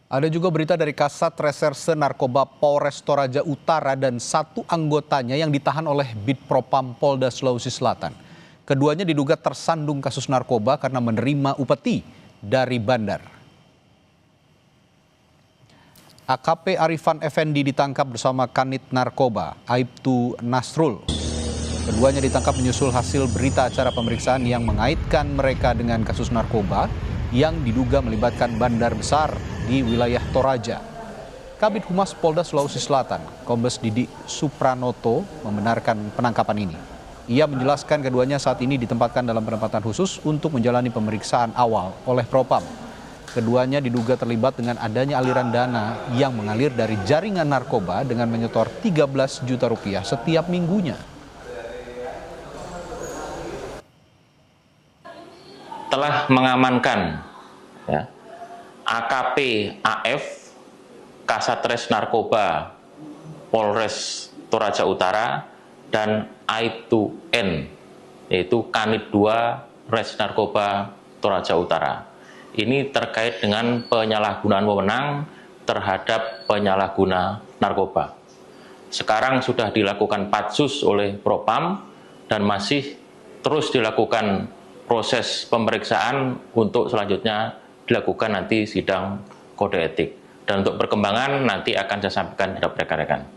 Ada juga berita dari Kasat Reserse Narkoba Polres Toraja Utara dan satu anggotanya yang ditahan oleh Bid Propam Polda Sulawesi Selatan. Keduanya diduga tersandung kasus narkoba karena menerima upeti dari bandar. AKP Arifan Effendi ditangkap bersama Kanit Narkoba, Aibtu Nasrul. Keduanya ditangkap menyusul hasil berita acara pemeriksaan yang mengaitkan mereka dengan kasus narkoba yang diduga melibatkan bandar besar di wilayah Toraja. Kabid Humas Polda Sulawesi Selatan, Kombes Didi Supranoto, membenarkan penangkapan ini. Ia menjelaskan keduanya saat ini ditempatkan dalam penempatan khusus untuk menjalani pemeriksaan awal oleh Propam. Keduanya diduga terlibat dengan adanya aliran dana yang mengalir dari jaringan narkoba dengan menyetor 13 juta rupiah setiap minggunya. Telah mengamankan AKP AF Kasatres Narkoba Polres Toraja Utara dan Aibtu N, yaitu Kanit 2 Res Narkoba Toraja Utara. Ini terkait dengan penyalahgunaan wewenang terhadap penyalahguna narkoba. Sekarang sudah dilakukan patsus oleh Propam dan masih terus dilakukan proses pemeriksaan untuk selanjutnya dilakukan nanti sidang kode etik. Dan untuk perkembangan nanti akan saya sampaikan kepada rekan-rekan.